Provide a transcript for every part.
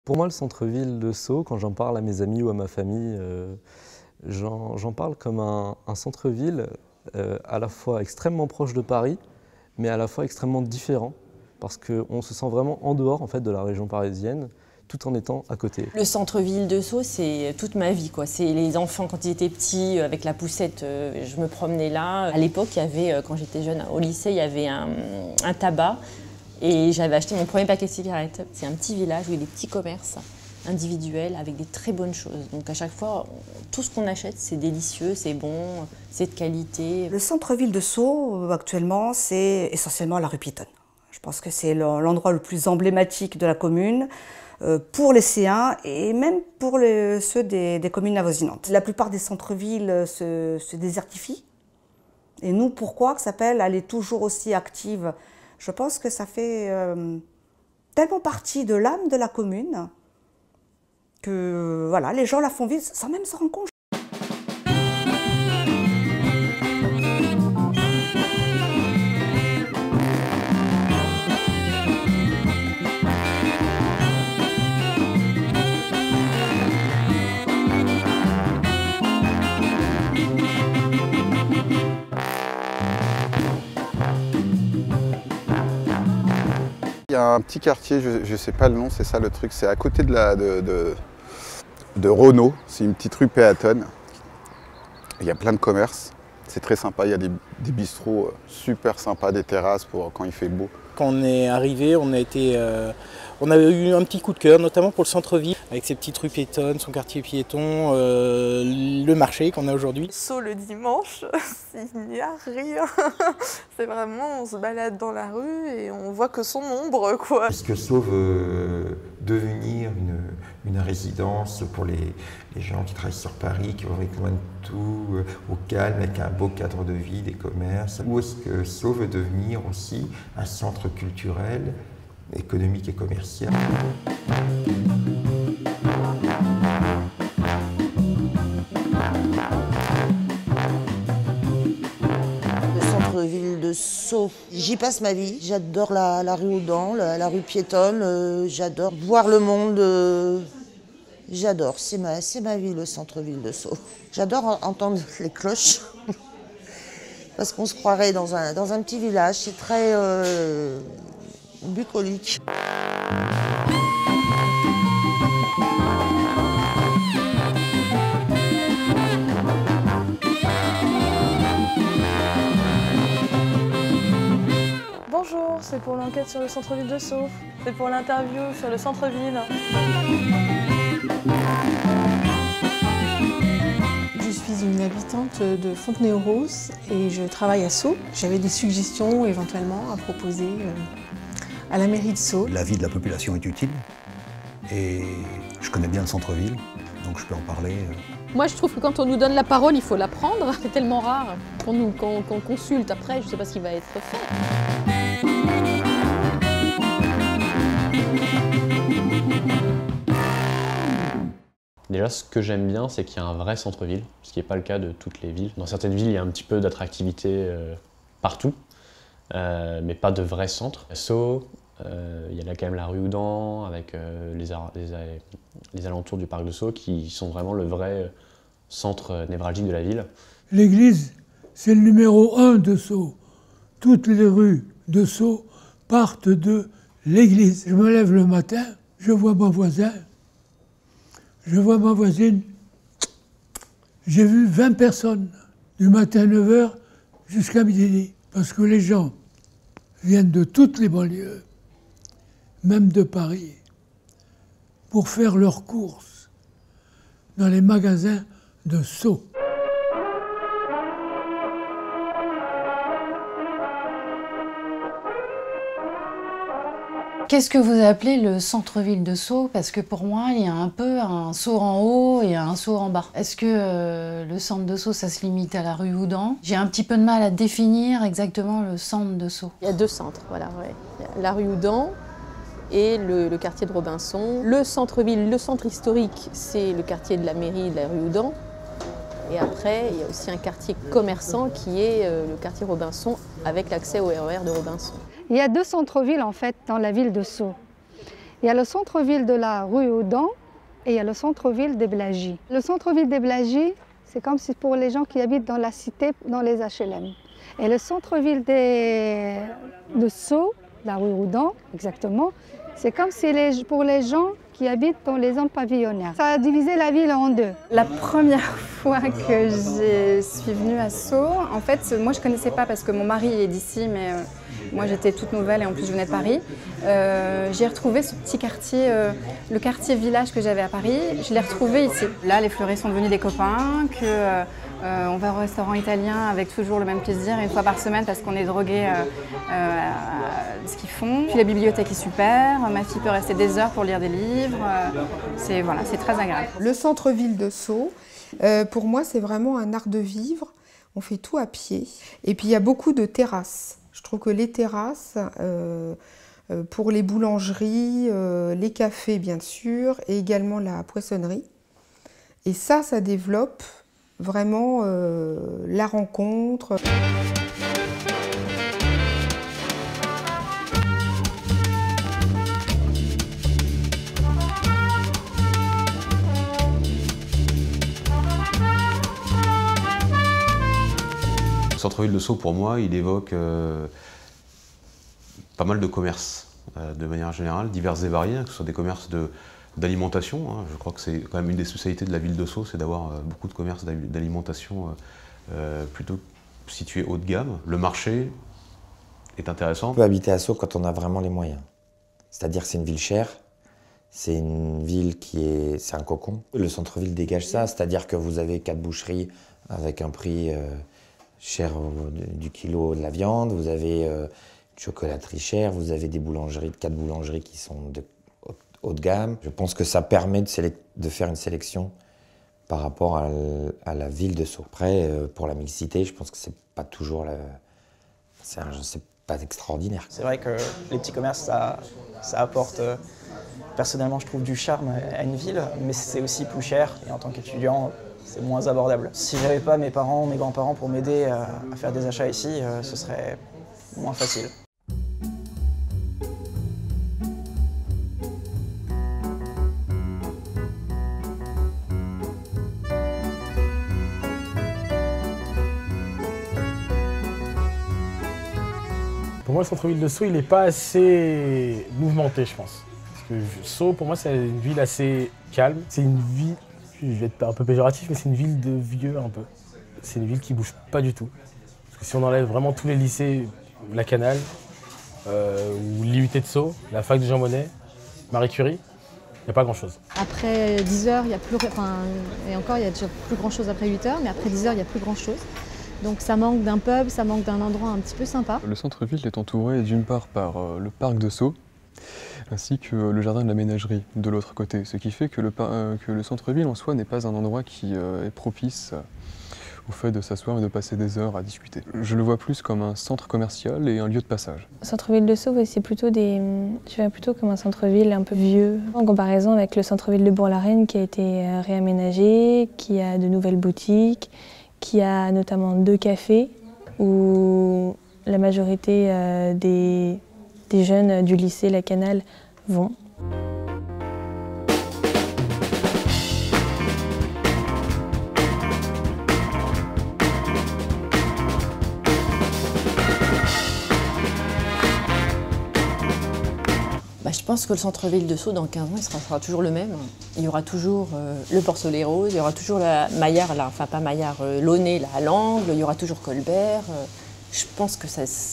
Pour moi, le centre-ville de Sceaux, quand j'en parle à mes amis ou à ma famille, j'en parle comme un centre-ville à la fois extrêmement proche de Paris, mais à la fois extrêmement différent, parce qu'on se sent vraiment en dehors en fait, de la région parisienne, tout en étant à côté. Le centre-ville de Sceaux, c'est toute ma vie, quoi. C'est les enfants, quand ils étaient petits, avec la poussette, je me promenais là. À l'époque, il y avait, quand j'étais jeune, au lycée, il y avait un tabac. Et j'avais acheté mon premier paquet de cigarettes. C'est un petit village où il y a des petits commerces individuels avec des très bonnes choses. Donc à chaque fois, tout ce qu'on achète, c'est délicieux, c'est bon, c'est de qualité. Le centre-ville de Sceaux, actuellement, c'est essentiellement la rue piétonne. Je pense que c'est l'endroit le plus emblématique de la commune pour les lycéens et même pour ceux des communes avoisinantes. La plupart des centres-villes se désertifient. Et nous, pourquoi s'appelle elle est toujours aussi active? Je pense que ça fait tellement partie de l'âme de la commune que voilà, les gens la font vivre sans même se rendre compte. Il y a un petit quartier, je ne sais pas le nom, c'est ça le truc, c'est à côté de Renault, c'est une petite rue péatonne. Il y a plein de commerces, c'est très sympa, il y a des bistrots super sympas, des terrasses pour quand il fait beau. Quand on est arrivé, on a eu un petit coup de cœur, notamment pour le centre-ville, avec ses petites rues piétonnes, son quartier piéton, le marché qu'on a aujourd'hui. Sceaux le dimanche, il n'y a rien. C'est vraiment, on se balade dans la rue et on voit que son ombre, quoi. Puisque Sceaux veut devenir une résidence pour les gens qui travaillent sur Paris, qui vont être loin de tout, au calme, avec un beau cadre de vie, des commerces. Ou est-ce que Sceaux veut devenir aussi un centre culturel, économique et commercial? Le centre-ville de Sceaux, j'y passe ma vie. J'adore la rue Houdan, la rue piétonne, j'adore voir le monde. J'adore, c'est ma vie, le centre-ville de Sceaux. J'adore entendre les cloches, parce qu'on se croirait dans un petit village, c'est très bucolique. Bonjour, c'est pour l'enquête sur le centre-ville de Sceaux. C'est pour l'interview sur le centre-ville. Je suis une habitante de Fontenay-aux-Roses et je travaille à Sceaux. J'avais des suggestions éventuellement à proposer à la mairie de Sceaux. La vie de la population est utile et je connais bien le centre-ville, donc je peux en parler. Moi, je trouve que quand on nous donne la parole, il faut la prendre. C'est tellement rare qu'on consulte après, je ne sais pas ce qui va être fait. Déjà, ce que j'aime bien, c'est qu'il y a un vrai centre-ville, ce qui n'est pas le cas de toutes les villes. Dans certaines villes, il y a un petit peu d'attractivité partout, mais pas de vrai centre. À Sceaux, il y a là quand même la rue Houdan, avec les alentours du parc de Sceaux, qui sont vraiment le vrai centre névralgique de la ville. L'église, c'est le numéro 1 de Sceaux. Toutes les rues de Sceaux partent de l'église. Je me lève le matin, je vois mon voisin, je vois ma voisine. J'ai vu 20 personnes, du matin 9 h jusqu'à midi, parce que les gens viennent de toutes les banlieues, même de Paris, pour faire leurs courses dans les magasins de Sceaux. Qu'est-ce que vous appelez le centre-ville de Sceaux? Parce que pour moi, il y a un peu un Sceaux en haut et un Sceaux en bas. Est-ce que le centre de Sceaux, ça se limite à la rue Houdan? J'ai un petit peu de mal à définir exactement le centre de Sceaux. Il y a deux centres, voilà. Ouais. Il y a la rue Houdan et le quartier de Robinson. Le centre-ville, le centre historique, c'est le quartier de la mairie de la rue Houdan. Et après, il y a aussi un quartier commerçant qui est le quartier Robinson avec l'accès au RER de Robinson. Il y a deux centres-villes en fait dans la ville de Sceaux. Il y a le centre-ville de la rue Houdan et il y a le centre-ville des Blagies. Le centre-ville des Blagies, c'est comme si pour les gens qui habitent dans la cité, dans les HLM. Et le centre-ville de Sceaux, la rue Houdan, exactement, c'est comme si pour les gens qui habitent dans les zones pavillonnaires. Ça a divisé la ville en deux. La première fois que je suis venue à Sceaux, en fait, moi je ne connaissais pas parce que mon mari est d'ici, mais moi j'étais toute nouvelle et en plus je venais de Paris. J'ai retrouvé ce petit quartier, le quartier village que j'avais à Paris, je l'ai retrouvé ici. Là, les fleurets sont devenus des copains, on va au restaurant italien avec toujours le même plaisir, une fois par semaine parce qu'on est drogués à ce qu'ils font. Puis la bibliothèque est super, ma fille peut rester des heures pour lire des livres, c'est très agréable. Le centre-ville de Sceaux, pour moi c'est vraiment un art de vivre, on fait tout à pied. Et puis il y a beaucoup de terrasses. Je trouve que les terrasses, pour les boulangeries, les cafés bien sûr, et également la poissonnerie. Et ça développe vraiment la rencontre. Le centre-ville de Sceaux, pour moi, il évoque pas mal de commerces, de manière générale, divers et variés, que ce soit des commerces d'alimentation. Je crois que c'est quand même une des spécialités de la ville de Sceaux, c'est d'avoir beaucoup de commerces d'alimentation plutôt situés haut de gamme. Le marché est intéressant. On peut habiter à Sceaux quand on a vraiment les moyens. C'est-à-dire que c'est une ville chère, c'est une ville c'est un cocon. Le centre-ville dégage ça, c'est-à-dire que vous avez 4 boucheries avec un prix cher du kilo de la viande, vous avez une chocolaterie chère, vous avez des boulangeries, 4 boulangeries qui sont de haut de gamme. Je pense que ça permet de faire une sélection par rapport à la ville de Sceaux. Après, pour la mixité, je pense que c'est pas toujours c'est pas extraordinaire. C'est vrai que les petits commerces, ça apporte, personnellement, je trouve, du charme à une ville, mais c'est aussi plus cher, et en tant qu'étudiant, c'est moins abordable. Si j'avais pas mes parents, mes grands-parents pour m'aider à faire des achats ici, ce serait moins facile. Pour moi, le centre-ville de Sceaux, il n'est pas assez mouvementé, je pense. Parce que Sceaux, pour moi, c'est une ville assez calme. C'est une ville, je vais être un peu péjoratif, mais c'est une ville de vieux un peu. C'est une ville qui ne bouge pas du tout. Parce que si on enlève vraiment tous les lycées, la Canale, ou l'IUT de Sceaux, la fac de Jean Monnet, Marie Curie, il n'y a pas grand-chose. Après 10 heures, il y a plus, et encore, il y a déjà plus grand-chose après 8 heures, mais après 10 heures, il n'y a plus grand-chose. Donc ça manque d'un pub, ça manque d'un endroit un petit peu sympa. Le centre-ville est entouré d'une part par le parc de Sceaux, ainsi que le jardin de la ménagerie de l'autre côté. Ce qui fait que le centre-ville en soi n'est pas un endroit qui est propice au fait de s'asseoir et de passer des heures à discuter. Je le vois plus comme un centre commercial et un lieu de passage. Le centre-ville de Sceaux, c'est plutôt je vois plutôt comme un centre-ville un peu vieux, en comparaison avec le centre-ville de Bourg-la-Reine qui a été réaménagé, qui a de nouvelles boutiques, qui a notamment 2 cafés où la majorité des jeunes du lycée La Canale vont. Je pense que le centre-ville de Sceaux, dans 15 ans, il sera toujours le même. Il y aura toujours le Porcelet Rose, il y aura toujours la Maillard, Launay à l'angle, il y aura toujours Colbert. Je pense que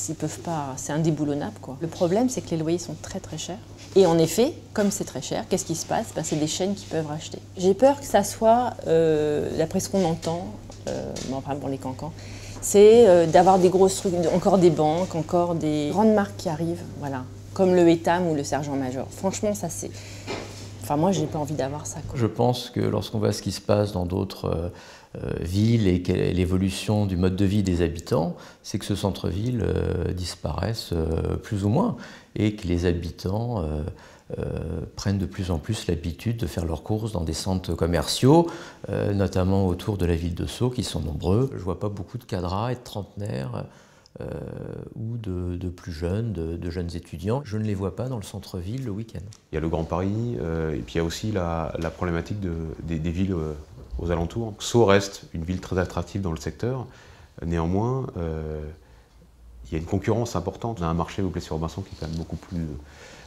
ils peuvent pas, c'est indéboulonnable, quoi. Le problème, c'est que les loyers sont très très chers. Et en effet, comme c'est très cher, qu'est-ce qui se passe? C'est des chaînes qui peuvent racheter. J'ai peur que ça soit, d'après ce qu'on entend, enfin pour les cancans, c'est d'avoir des grosses trucs, encore des banques, encore des grandes marques qui arrivent, voilà. Comme le Etam ou le Sergent-Major. Franchement, ça c'est... Enfin, moi, j'ai pas envie d'avoir ça, quoi. Je pense que lorsqu'on voit ce qui se passe dans d'autres villes et l'évolution du mode de vie des habitants, c'est que ce centre-ville disparaisse plus ou moins et que les habitants prennent de plus en plus l'habitude de faire leurs courses dans des centres commerciaux, notamment autour de la ville de Sceaux, qui sont nombreux. Je vois pas beaucoup de cadras et de trentenaires ou de plus jeunes, de jeunes étudiants. Je ne les vois pas dans le centre-ville le week-end. Il y a le Grand Paris, et puis il y a aussi la problématique des villes aux alentours. Sceaux reste une ville très attractive dans le secteur. Néanmoins, il y a une concurrence importante. On a un marché au Plessis-Robinson qui est quand même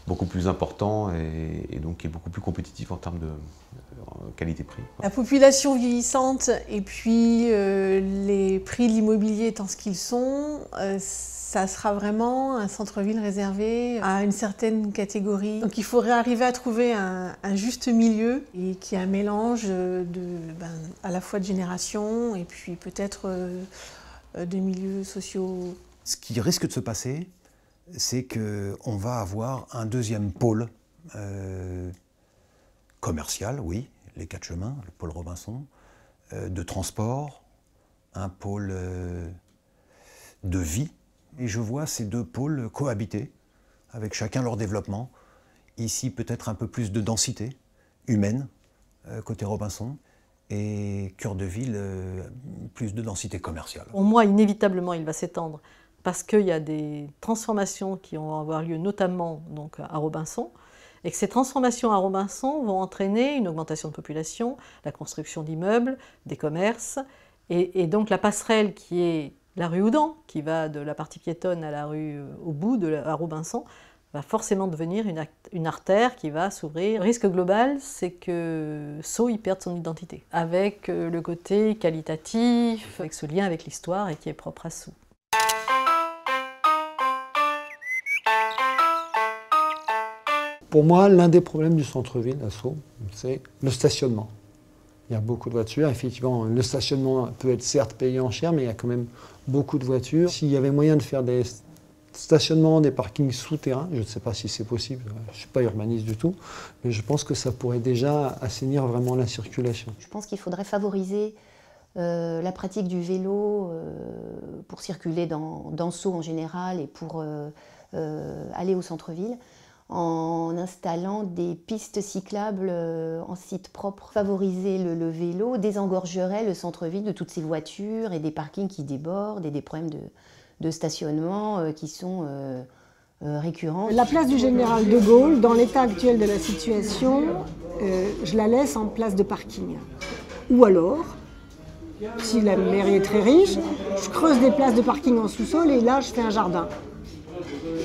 beaucoup plus important et donc qui est beaucoup plus compétitif en termes de qualité-prix. La population vieillissante et puis les prix de l'immobilier étant ce qu'ils sont, ça sera vraiment un centre-ville réservé à une certaine catégorie. Donc il faudrait arriver à trouver un juste milieu et qui est un mélange à la fois de générations et puis peut-être de milieux sociaux. Ce qui risque de se passer, c'est qu'on va avoir un deuxième pôle commercial, oui, les 4 chemins, le pôle Robinson, de transport, un pôle de vie. Et je vois ces 2 pôles cohabiter, avec chacun leur développement. Ici, peut-être un peu plus de densité humaine, côté Robinson, et cœur de ville, plus de densité commerciale. Pour moi, inévitablement, il va s'étendre, parce qu'il y a des transformations qui vont avoir lieu, notamment donc, à Robinson, et que ces transformations à Robinson vont entraîner une augmentation de population, la construction d'immeubles, des commerces, et donc la passerelle qui est la rue Houdan, qui va de la partie piétonne à la rue au bout, à Robinson, va forcément devenir une artère qui va s'ouvrir. Le risque global, c'est que Sceaux y perde son identité, avec le côté qualitatif, avec ce lien avec l'histoire et qui est propre à Sceaux. Pour moi, l'un des problèmes du centre-ville à Sceaux, c'est le stationnement. Il y a beaucoup de voitures. Effectivement, le stationnement peut être certes payé en cher, mais il y a quand même beaucoup de voitures. S'il y avait moyen de faire des stationnements, des parkings souterrains, je ne sais pas si c'est possible, je ne suis pas urbaniste du tout, mais je pense que ça pourrait déjà assainir vraiment la circulation. Je pense qu'il faudrait favoriser la pratique du vélo pour circuler dans Sceaux en général et pour aller au centre-ville, en installant des pistes cyclables en site propre. Favoriser le vélo désengorgerait le centre-ville de toutes ces voitures et des parkings qui débordent et des problèmes de stationnement qui sont récurrents. La place du Général de Gaulle, dans l'état actuel de la situation, je la laisse en place de parking. Ou alors, si la mairie est très riche, je creuse des places de parking en sous-sol et là je fais un jardin.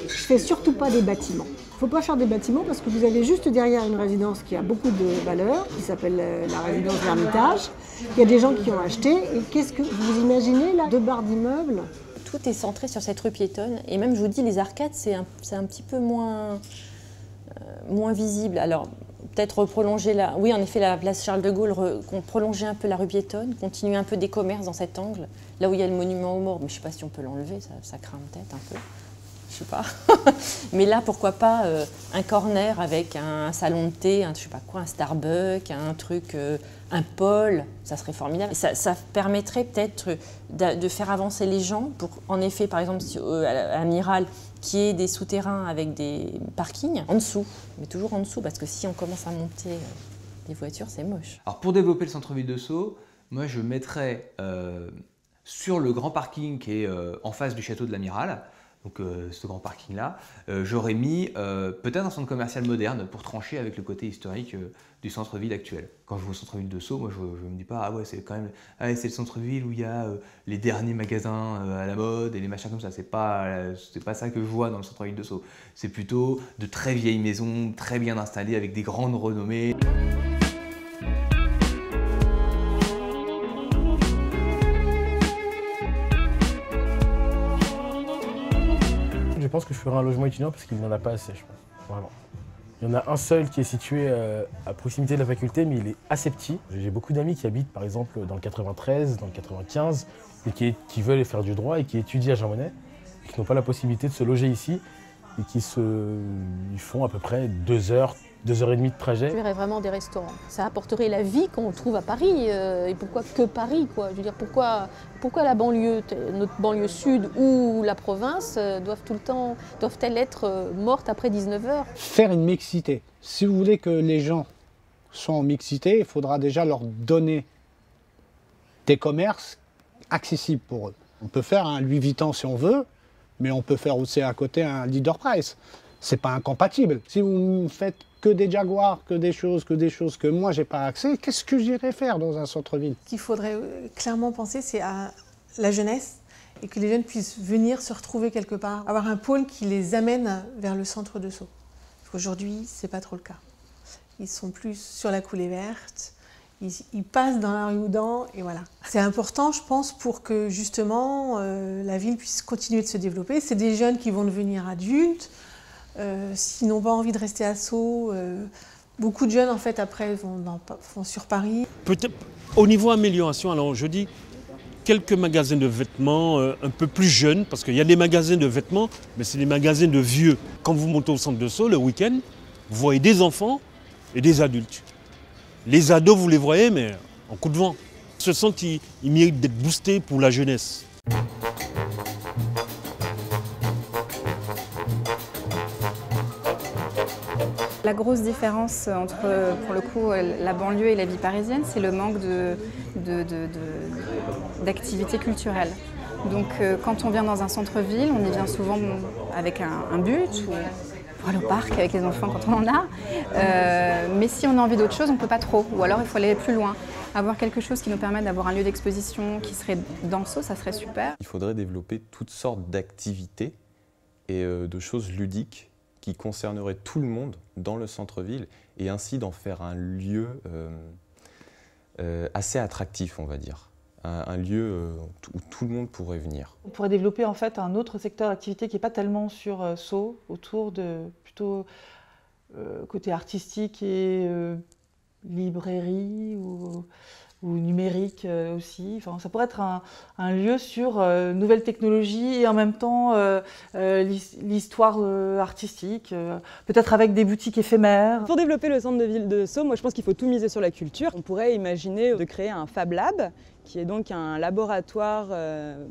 Je fais surtout pas des bâtiments. Il ne faut pas faire des bâtiments parce que vous avez juste derrière une résidence qui a beaucoup de valeur, qui s'appelle la résidence L'Ermitage. Il y a des gens qui ont acheté et qu'est-ce que vous imaginez là, 2 barres d'immeubles? Tout est centré sur cette rue piétonne et même je vous dis les arcades c'est un petit peu moins visible. Alors peut-être prolonger oui en effet la place Charles de Gaulle, prolonger un peu la rue piétonne, continuer un peu des commerces dans cet angle, là où il y a le monument aux morts, mais je ne sais pas si on peut l'enlever, ça craint peut-être un peu. Je sais pas. Mais là, pourquoi pas un corner avec un salon de thé, je sais pas quoi, un Starbucks, un truc, un pôle, ça serait formidable. Ça permettrait peut-être de faire avancer les gens pour, en effet, par exemple, à Amiral, qu'il y ait des souterrains avec des parkings en dessous, mais toujours en dessous, parce que si on commence à monter les voitures, c'est moche. Alors pour développer le centre-ville de Sceaux, moi je mettrais sur le grand parking qui est en face du château de l'Amiral, donc ce grand parking-là, j'aurais mis peut-être un centre commercial moderne pour trancher avec le côté historique du centre-ville actuel. Quand je vois le centre-ville de Sceaux, moi je me dis pas, ah ouais, c'est quand même c'est le centre-ville où il y a les derniers magasins à la mode et les machins comme ça. C'est pas ça que je vois dans le centre-ville de Sceaux. C'est plutôt de très vieilles maisons, très bien installées, avec des grandes renommées. Je pense que je ferai un logement étudiant parce qu'il n'en a pas assez, je pense, vraiment. Il y en a un seul qui est situé à proximité de la faculté, mais il est assez petit. J'ai beaucoup d'amis qui habitent par exemple dans le 93, dans le 95, et qui veulent faire du droit et qui étudient à Jean Monnet, et qui n'ont pas la possibilité de se loger ici, et qui ils font à peu près 2 heures, 2h30 de trajet. Je verrais vraiment des restaurants. Ça apporterait la vie qu'on trouve à Paris. Et pourquoi que Paris, quoi? Je veux dire, pourquoi la banlieue, notre banlieue sud ou la province doivent-elles être mortes après 19h? Faire une mixité. Si vous voulez que les gens soient en mixité, il faudra déjà leur donner des commerces accessibles pour eux. On peut faire un Louis Vuitton si on veut, mais on peut faire aussi à côté un Leader Price. C'est pas incompatible. Si vous faites que des Jaguars, que des choses que moi j'ai pas accès, qu'est-ce que j'irai faire dans un centre-ville? Ce qu'il faudrait clairement penser, c'est à la jeunesse et que les jeunes puissent venir se retrouver quelque part, avoir un pôle qui les amène vers le centre de Sceaux. Parce qu'aujourd'hui, c'est pas trop le cas. Ils sont plus sur la coulée verte, ils passent dans la rue Houdan et voilà. C'est important, je pense, pour que justement la ville puisse continuer de se développer. C'est des jeunes qui vont devenir adultes. S'ils n'ont pas envie de rester à Sceaux, beaucoup de jeunes en fait après vont sur Paris. Peut-être au niveau amélioration, alors je dis quelques magasins de vêtements un peu plus jeunes, parce qu'il y a des magasins de vêtements, mais c'est des magasins de vieux. Quand vous montez au centre de Sceaux le week-end, vous voyez des enfants et des adultes. Les ados, vous les voyez, mais en coup de vent. Ce centre, il mérite d'être boosté pour la jeunesse. La grosse différence entre, pour le coup, la banlieue et la vie parisienne, c'est le manque d'activités culturelles. Donc quand on vient dans un centre-ville, on y vient souvent avec un but, ou pour aller au parc avec les enfants quand on en a. Mais si on a envie d'autre chose, on ne peut pas trop, ou alors il faut aller plus loin. Avoir quelque chose qui nous permet d'avoir un lieu d'exposition qui serait dans Sceaux, ça serait super. Il faudrait développer toutes sortes d'activités et de choses ludiques qui concernerait tout le monde dans le centre-ville et ainsi d'en faire un lieu assez attractif, on va dire. Un lieu où tout le monde pourrait venir. On pourrait développer en fait un autre secteur d'activité qui n'est pas tellement sur Sceaux, autour de plutôt côté artistique et librairie ou numérique aussi. Enfin, ça pourrait être un lieu sur nouvelles technologies et en même temps l'histoire artistique, peut-être avec des boutiques éphémères. Pour développer le centre de ville de Sceaux, moi je pense qu'il faut tout miser sur la culture. On pourrait imaginer de créer un Fab Lab, qui est donc un laboratoire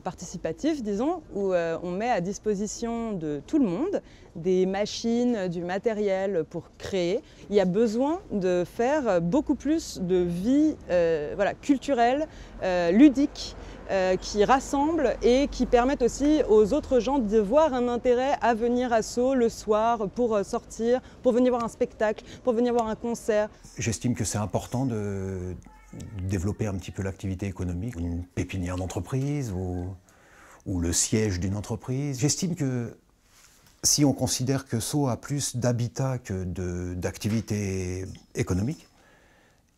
participatif, disons, où on met à disposition de tout le monde des machines, du matériel pour créer. Il y a besoin de faire beaucoup plus de vie culturelle, ludique, qui rassemble et qui permettent aussi aux autres gens de voir un intérêt à venir à Sceaux le soir pour sortir, pour venir voir un spectacle, pour venir voir un concert. J'estime que c'est important de développer un petit peu l'activité économique, une pépinière d'entreprise ou le siège d'une entreprise. J'estime que si on considère que Sceaux a plus d'habitat que d'activité économique,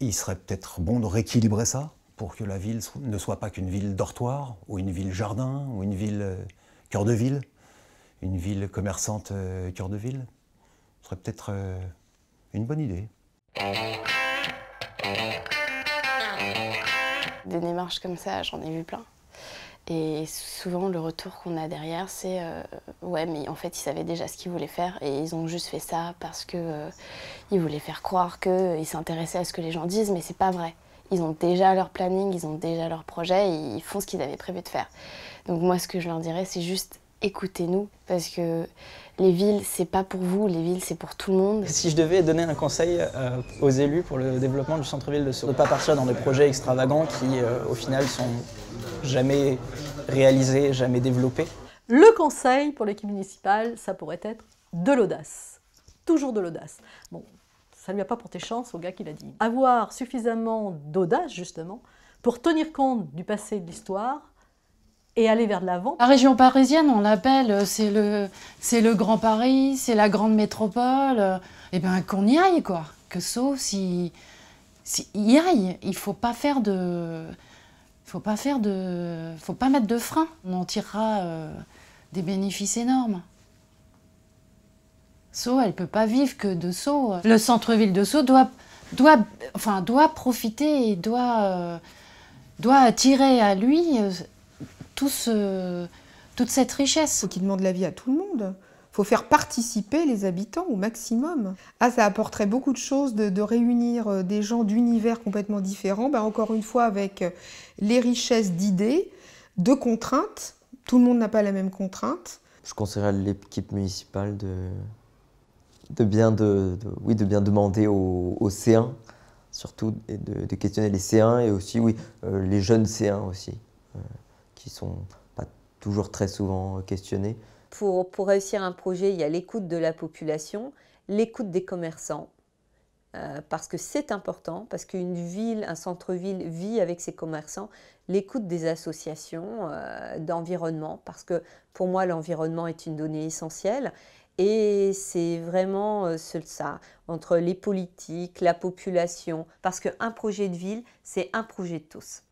il serait peut-être bon de rééquilibrer ça pour que la ville ne soit pas qu'une ville dortoir, ou une ville jardin, ou une ville cœur de ville, une ville commerçante cœur de ville. Ce serait peut-être une bonne idée. Des démarches comme ça, j'en ai vu plein. Et souvent, le retour qu'on a derrière, c'est ouais, mais en fait, ils savaient déjà ce qu'ils voulaient faire et ils ont juste fait ça parce qu'ils voulaient faire croire qu'ils s'intéressaient à ce que les gens disent, mais c'est pas vrai. Ils ont déjà leur planning, ils ont déjà leur projet et ils font ce qu'ils avaient prévu de faire. Donc moi, ce que je leur dirais, c'est juste écoutez-nous, parce que les villes, c'est pas pour vous, les villes, c'est pour tout le monde. Si je devais donner un conseil aux élus pour le développement du centre-ville de Sceaux, de ne pas partir dans des projets extravagants qui, au final, sont jamais réalisés, jamais développés. Le conseil pour l'équipe municipale, ça pourrait être de l'audace. Toujours de l'audace. Bon, ça ne lui a pas porté chance au gars qui l'a dit. Avoir suffisamment d'audace, justement, pour tenir compte du passé et de l'histoire, et aller vers de l'avant. La région parisienne, on l'appelle, c'est le Grand Paris, c'est la grande métropole. Et bien qu'on y aille, quoi. Que Sceaux, y aille. Il faut pas faire de... faut pas mettre de frein. On en tirera des bénéfices énormes. Sceaux, elle peut pas vivre que de Sceaux. Le centre-ville de Sceaux doit profiter et doit attirer à lui toute cette richesse. Il faut qu'il demande l'avis à tout le monde. Il faut faire participer les habitants au maximum. Ah, ça apporterait beaucoup de choses de réunir des gens d'univers complètement différents, encore une fois avec les richesses d'idées, de contraintes. Tout le monde n'a pas la même contrainte. Je conseillerais à l'équipe municipale de bien demander aux C1, surtout, et de questionner les C1 et aussi les jeunes C1 aussi. Qui sont pas toujours très souvent questionnés, Pour réussir un projet, il y a l'écoute de la population, l'écoute des commerçants, parce que c'est important, parce qu'une ville, un centre-ville vit avec ses commerçants, l'écoute des associations d'environnement, parce que pour moi l'environnement est une donnée essentielle, et c'est vraiment ça, entre les politiques, la population, parce qu'un projet de ville, c'est un projet de tous.